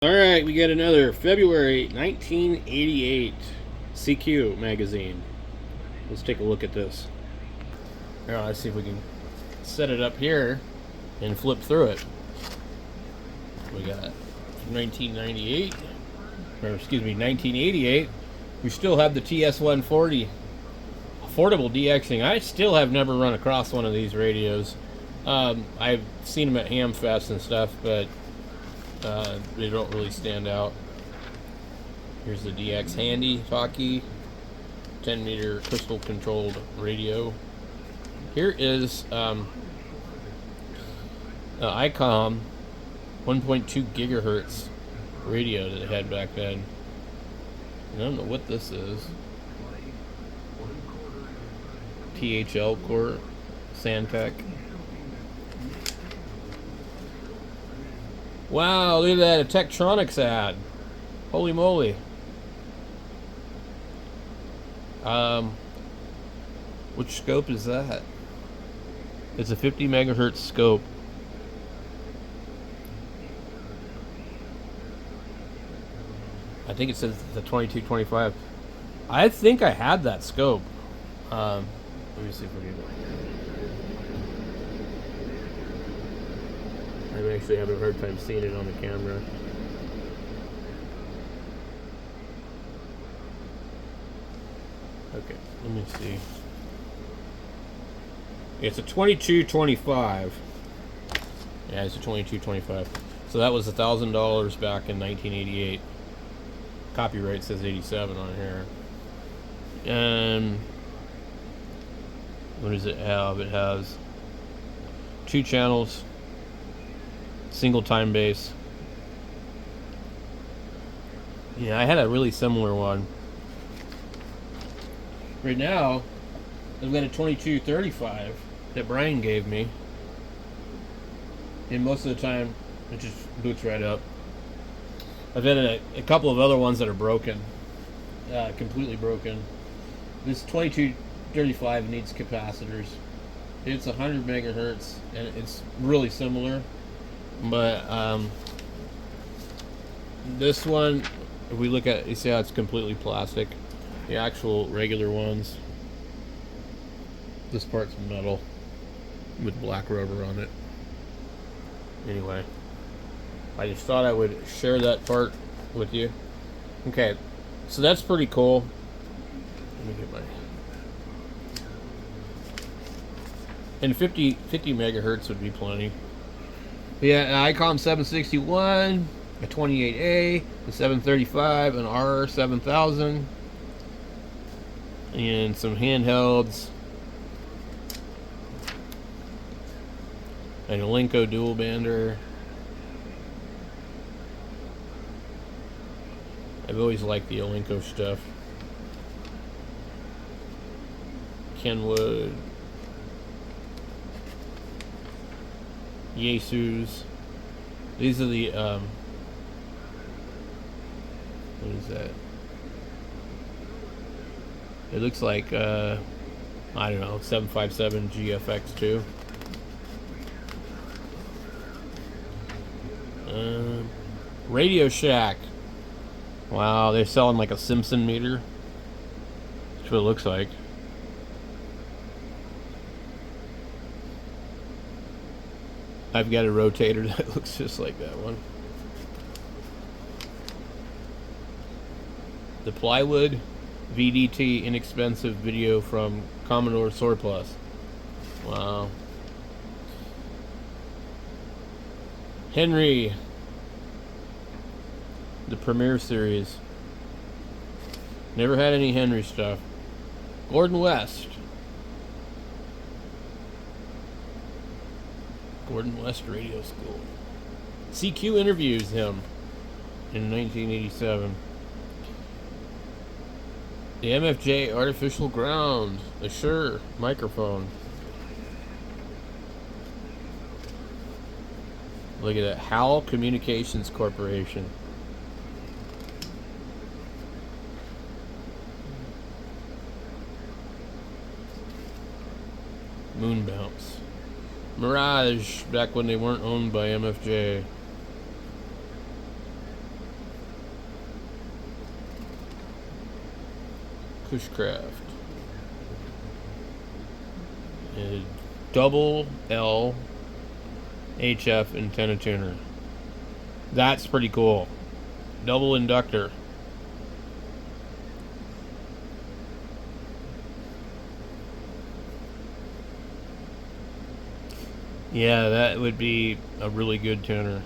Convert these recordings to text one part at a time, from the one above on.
All right, we got another February 1988 CQ magazine. Let's take a look at this. All right, let's see if we can set it up here and flip through it. We got 1998, or excuse me, 1988. We still have the TS140 affordable DXing. I still have never run across one of these radios. I've seen them at Hamfest and stuff, but they don't really stand out. Here's the DX Handy Talkie 10 meter crystal controlled radio. Here is ICOM 1.2 gigahertz radio that they had back then. I don't know what this is. THL Core Sandtech. Wow, look at that, a Tektronix ad. Holy moly. Which scope is that? It's a 50 megahertz scope. I think it says the 2225. I think I had that scope. Let me see if we can. I'm actually having a hard time seeing it on the camera. Okay, let me see. It's a 2225. Yeah, it's a 2225. So that was $1,000 back in 1988. Copyright says 87 on here. What does it have? It has 2 channels, single time base. Yeah, I had a really similar one. Right now, I've got a 2235 that Brian gave me, and most of the time it just boots right up. I've had a couple of other ones that are broken, completely broken. This 2235 needs capacitors. It's 100 megahertz, and it's really similar. But this one, if we look at, you see how it's completely plastic. The actual regular ones, this part's metal with black rubber on it. Anyway, I just thought I would share that part with you. Okay, so that's pretty cool. Let me get my... And 50 megahertz would be plenty. Yeah, an ICOM 761, a 28A, a 735, an R7000, and some handhelds, an Elenco dual bander. I've always liked the Elenco stuff. Kenwood, Yaesus. These are the what is that? It looks like I don't know, 757 GFX2. Radio Shack. Wow, they're selling like a Simpson meter. That's what it looks like. I've got a rotator that looks just like that one. The Plywood VDT inexpensive video from Commodore Surplus. Wow. Henry, the Premier Series. Never had any Henry stuff. Gordon West. Gordon West Radio School. CQ interviews him in 1987. The MFJ Artificial Ground. The Shure microphone. Look at that. Howell Communications Corporation. Moon Bounce. Mirage, back when they weren't owned by MFJ. Pushcraft. A double L HF antenna tuner. That's pretty cool. Double inductor. Yeah, that would be a really good tuner.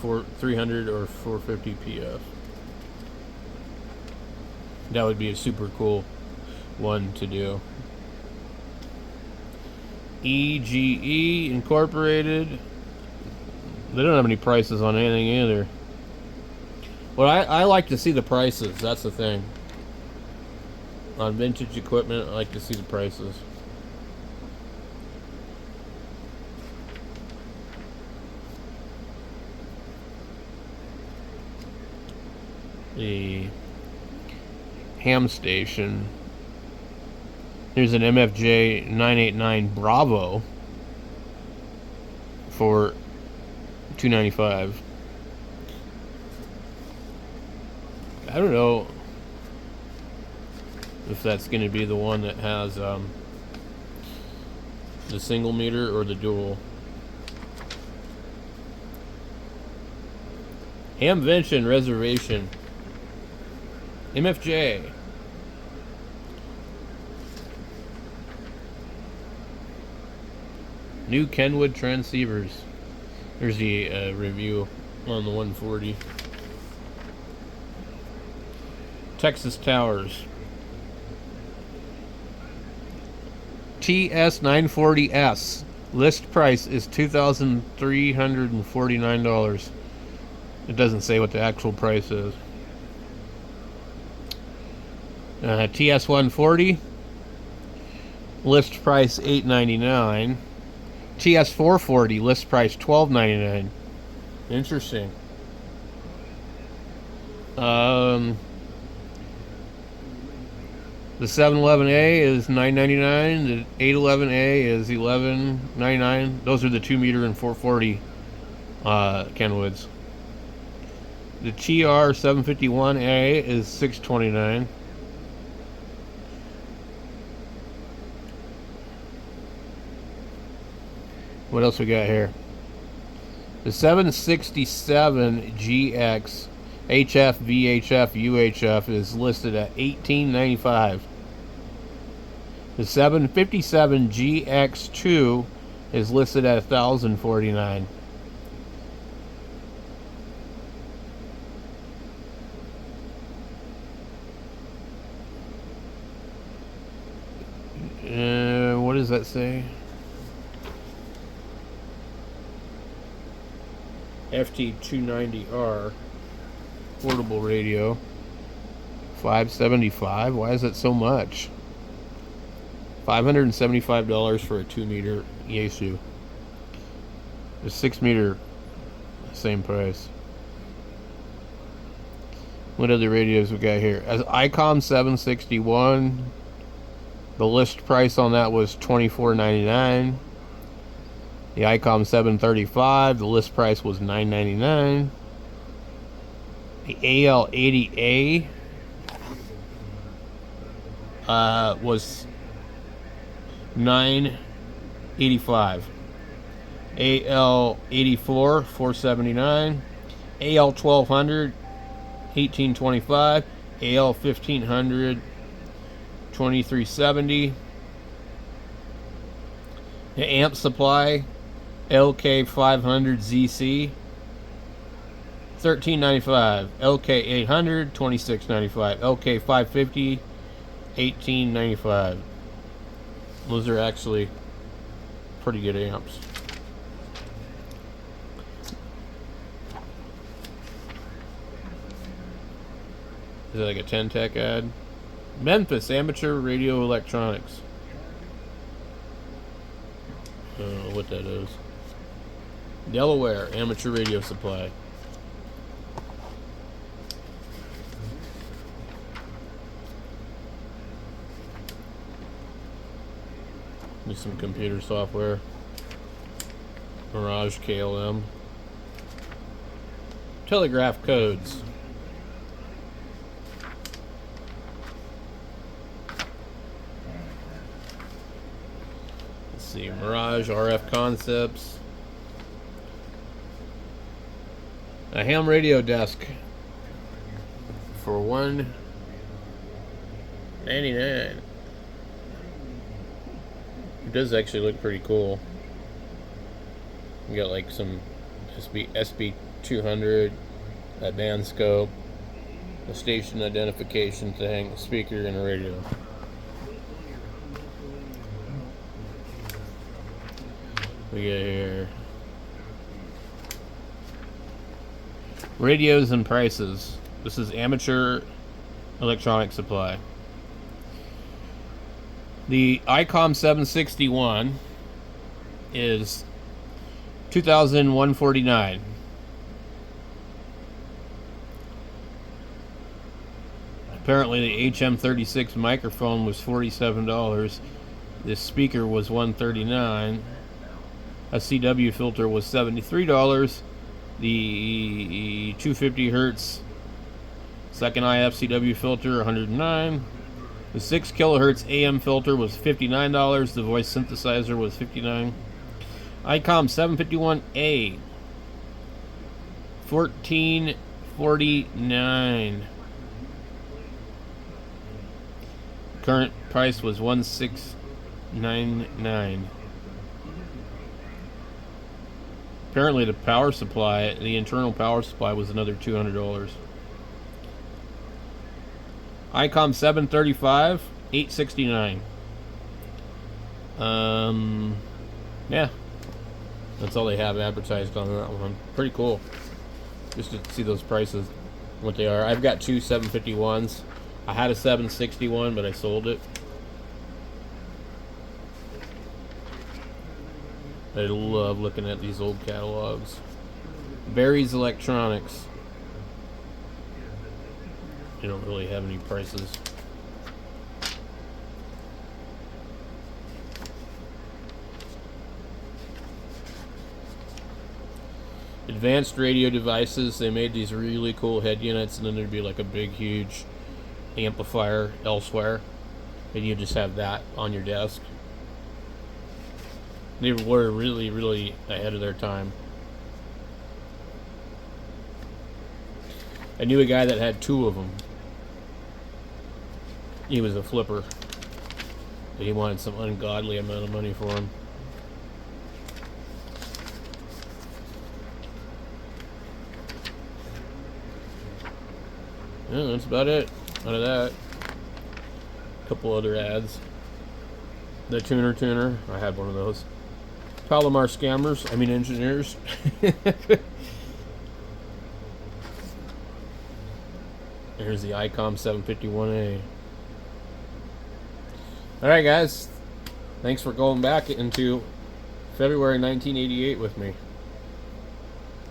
For 300 or 450 PF. That would be a super cool one to do. EGE Incorporated. They don't have any prices on anything either. Well, I like to see the prices. That's the thing. On vintage equipment, I like to see the prices. The ham station. Here's an MFJ 989 Bravo for $295. I don't know if that's going to be the one that has the single meter or the dual. Hamvention Reservation. MFJ. New Kenwood transceivers. There's the review on the 140. Texas Towers. TS940S. List price is $2,349. It doesn't say what the actual price is. TS140. List price $899. TS440. List price $1299. Interesting. The 711A is $999. The 811A is $1199. Those are the 2 meter and 440 Kenwoods. The TR751A is $629. What else we got here? The 767 GX HF, VHF, UHF is listed at $1895. The 757 GX2 is listed at $1,049. What does that say? FT290R portable radio, $575. Why is it so much? $575 for a 2 meter Yaesu. The 6 meter, same price. What other radios we got here? As ICOM 761, the list price on that was $24.99. The ICOM 735, the list price was $9.99. The AL80A was $9.85. AL84 $479. AL1200 $1825. AL1500 $2370. The amp supply LK500ZC $13.95. LK800 $26.95. LK550 $18.95. Those are actually pretty good amps. Is that like a 10-tech ad? Memphis Amateur Radio Electronics. I don't know what that is. Delaware Amateur Radio Supply. There's some computer software. Mirage KLM. telegraph codes. Let's see, Mirage RF Concepts. A ham radio desk for $199. It does actually look pretty cool. You got like some SB200, a band scope, a station identification to hang a speaker and a radio. We got here radios and prices. This is Amateur Electronic Supply. The ICOM 761 is $2,149. Apparently the HM36 microphone was $47. This speaker was $139. A CW filter was $73. The 250 hertz second IF CW filter $109. The 6 kilohertz AM filter was $59. The voice synthesizer was $59. ICOM 751A $1449. Current price was $1699. Apparently the power supply, the internal power supply, was another $200. ICOM 735 $869. Yeah, that's all they have advertised on that one. Pretty cool, just to see those prices, what they are. I've got two 751s. I had a 761, but I sold it. I love looking at these old catalogs. Barry's Electronics. They don't really have any prices. Advanced Radio Devices. They made these really cool head units, and then there'd be like a big, huge amplifier elsewhere, and you just have that on your desk. They were really, really ahead of their time. I knew a guy that had two of them. He was a flipper, but he wanted some ungodly amount of money for them. Yeah, that's about it out of that. A couple other ads. The tuner. I had one of those. Palomar Scammers. I mean engineers. Here's the ICOM 751A. Alright guys, thanks for going back into February 1988 with me.